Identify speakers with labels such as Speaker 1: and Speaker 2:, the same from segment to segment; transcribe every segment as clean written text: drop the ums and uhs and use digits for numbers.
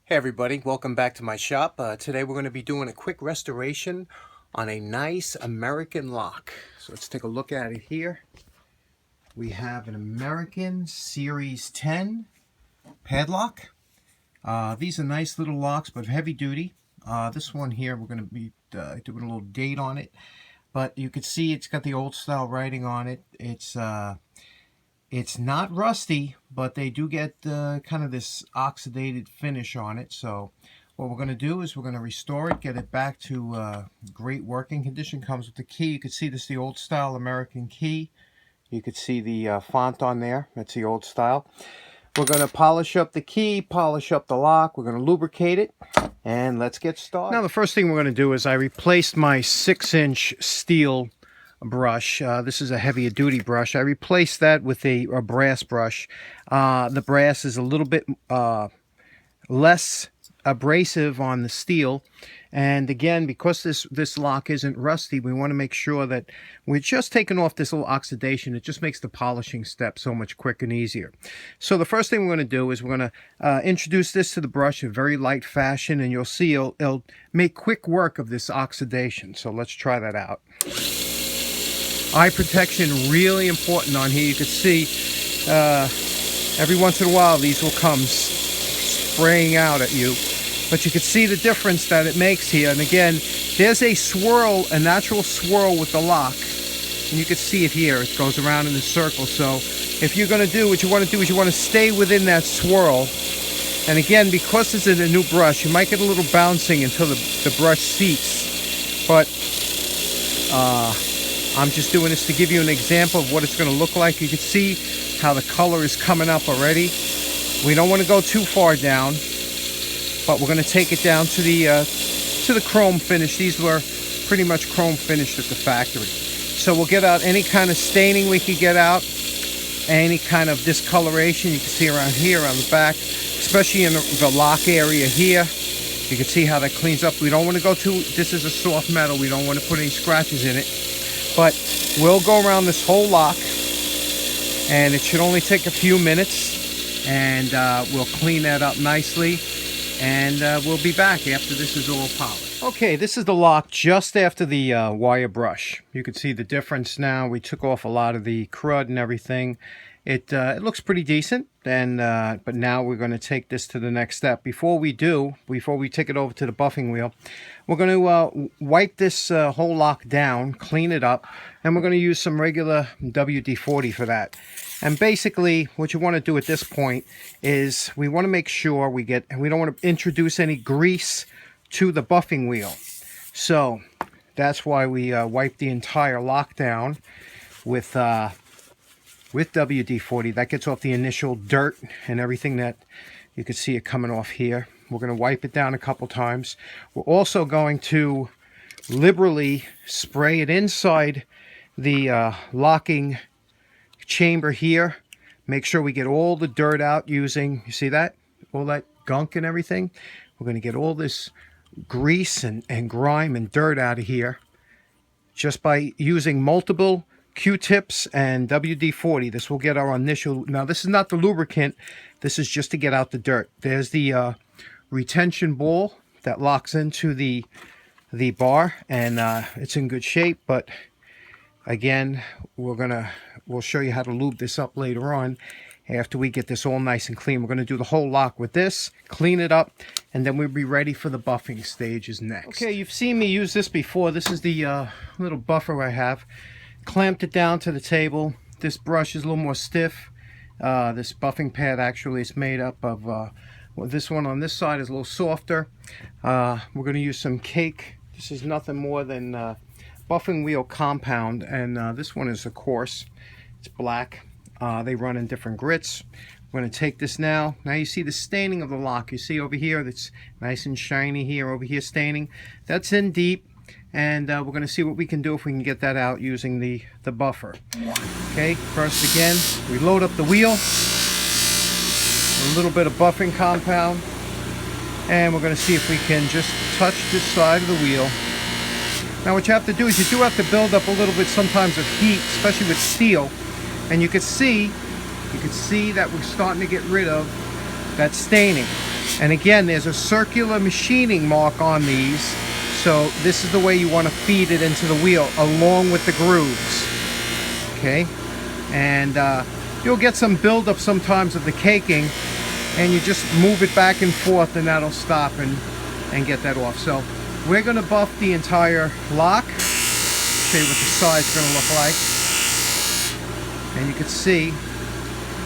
Speaker 1: Hey everybody, welcome back to my shop. Today we're going to be doing a quick restoration on a nice American lock. So let's take a look at it here. We have an American Series 10 padlock. These are nice little locks but heavy duty. This one here we're going to be doing a little date on it. But you can see it's got the old style writing on it. It's not rusty, but they do get kind of this oxidated finish on it. So what we're going to do is we're going to restore it, get it back to great working condition. Comes with the key. You can see this is the old style American key. You can see the font on there. That's the old style. We're going to polish up the key, polish up the lock. We're going to lubricate it, and let's get started. Now the first thing we're going to do is I replaced my 6-inch steel brush. This is a heavier duty brush. I replaced that with a brass brush. The brass is a little bit less abrasive on the steel, and again, because this lock isn't rusty, we want to make sure that we're just taking off this little oxidation. It just makes the polishing step so much quicker and easier. So the first thing we're going to do is we're going to introduce this to the brush in a very light fashion, and you'll see it'll make quick work of this oxidation. So let's try that out. Eye protection really important on here. You can see every once in a while these will come spraying out at you, but you can see the difference that it makes here. And again, there's a swirl, a natural swirl with the lock, and you can see it here. It goes around in a circle. So if you're going to do what you want to do is you want to stay within that swirl. And again, because this is a new brush, you might get a little bouncing until the brush seats, but I'm just doing this to give you an example of what it's going to look like. You can see how the color is coming up already. We don't want to go too far down, but we're going to take it down to the chrome finish. These were pretty much chrome finished at the factory. So we'll get out any kind of staining we could get out, any kind of discoloration you can see around here on the back, especially in the lock area here. You can see how that cleans up. We don't want to go too, this is a soft metal, we don't want to put any scratches in it. But we'll go around this whole lock, and it should only take a few minutes, and we'll clean that up nicely, and we'll be back after this is all polished. Okay, this is the lock just after the wire brush. You can see the difference now. We took off a lot of the crud and everything. It looks pretty decent, and but now we're going to take this to the next step. Before we take it over to the buffing wheel, we're going to wipe this whole lock down, clean it up, and we're going to use some regular WD-40 for that. And basically, what you want to do at this point is we want to make sure we don't want to introduce any grease to the buffing wheel. So that's why we wipe the entire lock down with WD-40. That gets off the initial dirt and everything that you can see it coming off here. We're going to wipe it down a couple times. We're also going to liberally spray it inside the locking chamber here. Make sure we get all the dirt out using, you see that? All that gunk and everything. We're going to get all this grease and grime and dirt out of here just by using multiple Q-tips and WD-40. This will get our initial, now this is not the lubricant, this is just to get out the dirt. There's the retention ball that locks into the bar, and it's in good shape. But again, we'll show you how to lube this up later on after we get this all nice and clean. We're going to do the whole lock with this, clean it up, and then we'll be ready for the buffing stages next. Okay, you've seen me use this before. This is the little buffer I have. Clamped it down to the table. This brush is a little more stiff. This buffing pad actually is made up of, well, this one on this side is a little softer. We're going to use some cake. This is nothing more than buffing wheel compound, and this one is, of course, it's black. They run in different grits. We're going to take this now. Now you see the staining of the lock. You see over here that's nice and shiny here. Over here staining. That's in deep. And we're going to see what we can do if we can get that out using the buffer. Okay, first again, we load up the wheel, a little bit of buffing compound, and we're going to see if we can just touch this side of the wheel. Now what you have to do is you do have to build up a little bit sometimes of heat, especially with steel, and you can see that we're starting to get rid of that staining. And again, there's a circular machining mark on these, so this is the way you want to feed it into the wheel along with the grooves. Okay, and you'll get some buildup sometimes of the caking, and you just move it back and forth, and that'll stop and get that off. So we're going to buff the entire lock. Show you what the side's going to look like, and you can see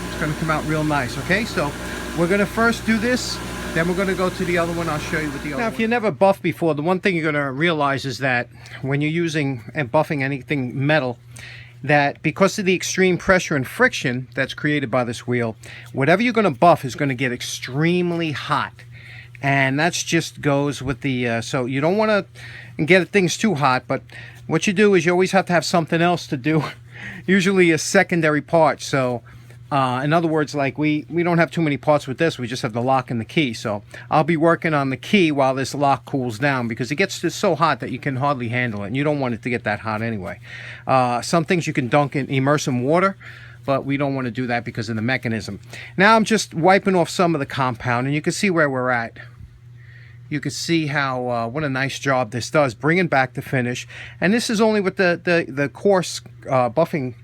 Speaker 1: it's going to come out real nice. Okay, so we're going to first do this, then we're going to go to the other one. I'll show you what the other one. Now, if you never buffed before, the one thing you're going to realize is that when you're using and buffing anything metal, that because of the extreme pressure and friction that's created by this wheel, whatever you're going to buff is going to get extremely hot. And that's just goes with the, so you don't want to get things too hot, but what you do is you always have to have something else to do, usually a secondary part. So in other words, like we don't have too many parts with this, we just have the lock and the key. So I'll be working on the key while this lock cools down, because it gets just so hot that you can hardly handle it, and you don't want it to get that hot anyway. Some things you can immerse in water, but we don't want to do that because of the mechanism. Now I'm just wiping off some of the compound, and you can see where we're at. You can see how what a nice job this does, bringing back the finish. And this is only with the coarse buffing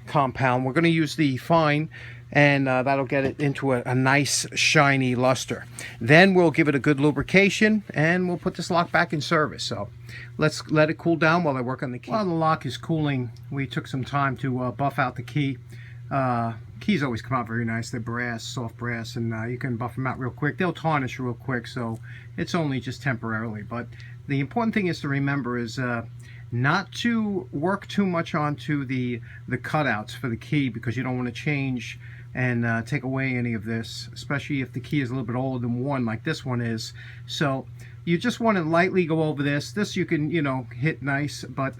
Speaker 1: compound. We're going to use the fine, and that'll get it into a nice shiny luster. Then we'll give it a good lubrication, and we'll put this lock back in service. So let's let it cool down while I work on the key. While the lock is cooling, we took some time to buff out the key. Keys always come out very nice. They're brass, soft brass, and you can buff them out real quick. They'll tarnish real quick, so it's only just temporarily. But the important thing is to remember is not to work too much onto the cutouts for the key, because you don't want to change and take away any of this, especially if the key is a little bit older than one, like this one is. So you just want to lightly go over this. This you can, you know, hit nice, but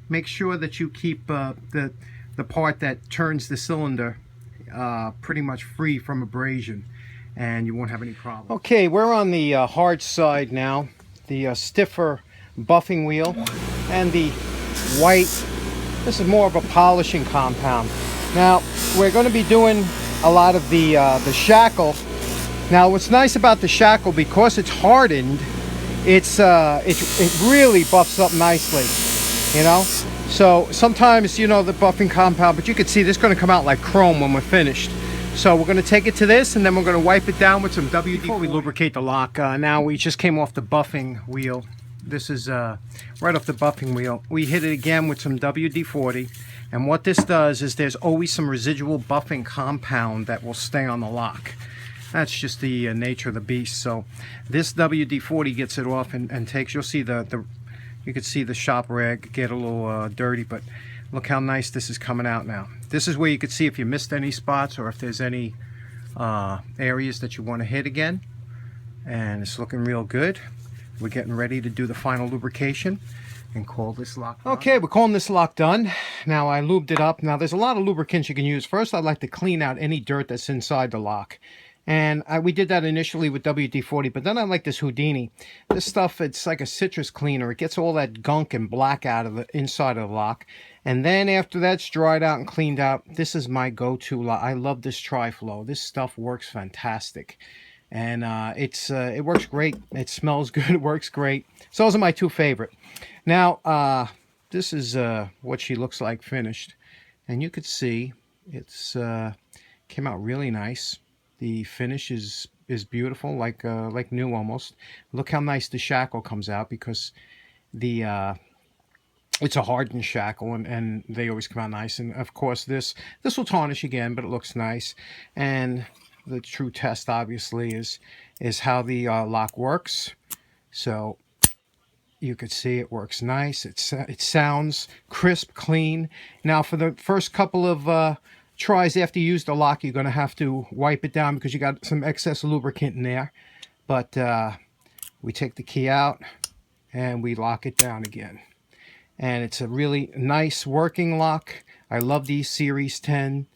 Speaker 1: make sure that you keep the part that turns the cylinder pretty much free from abrasion, and you won't have any problem. Okay, we're on the hard side now, the stiffer buffing wheel, and the white. This is more of a polishing compound. Now we're going to be doing a lot of the shackle. Now what's nice about the shackle, because it's hardened, it really buffs up nicely, you know. So sometimes, you know, the buffing compound, but you can see this is going to come out like chrome when we're finished. So we're going to take it to this, and then we're going to wipe it down with some WD-40. Before we lubricate the lock, now we just came off the buffing wheel. This is right off the buffing wheel. We hit it again with some WD-40, and what this does is there's always some residual buffing compound that will stay on the lock. That's just the nature of the beast. So this WD-40 gets it off and takes, you'll see you can see the shop rag get a little dirty, but look how nice this is coming out now. This is where you can see if you missed any spots, or if there's any areas that you want to hit again. And it's looking real good. We're getting ready to do the final lubrication and call this lock done. Okay, we're calling this lock done. Now I lubed it up. Now there's a lot of lubricants you can use. First, I'd like to clean out any dirt that's inside the lock. And we did that initially with WD-40, but then I like this Houdini. This stuff, it's like a citrus cleaner. It gets all that gunk and black out of the inside of the lock. And then after that's dried out and cleaned out, this is my go-to lock. I love this Tri-Flow. This stuff works fantastic. And it works great. It smells good. It works great. So those are my two favorite. Now, this is what she looks like finished. And you could see it's came out really nice. The finish is beautiful, like new almost. Look how nice the shackle comes out, because it's a hardened shackle, and they always come out nice. And of course this will tarnish again, but it looks nice. And the true test obviously is how the lock works. So you could see it works nice. It sounds crisp, clean. Now for the first couple of tries after you use the lock, you're going to have to wipe it down because you got some excess lubricant in there. But we take the key out and we lock it down again. And it's a really nice working lock. I love these Series 10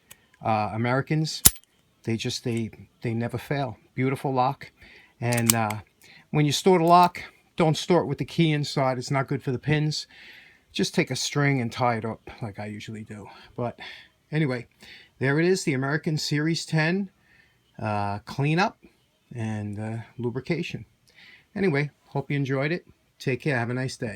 Speaker 1: Americans. They never fail. Beautiful lock. And when you store the lock, don't store it with the key inside. It's not good for the pins. Just take a string and tie it up like I usually do. But anyway, there it is, the American Series 10 cleanup and lubrication. Anyway, hope you enjoyed it. Take care. Have a nice day.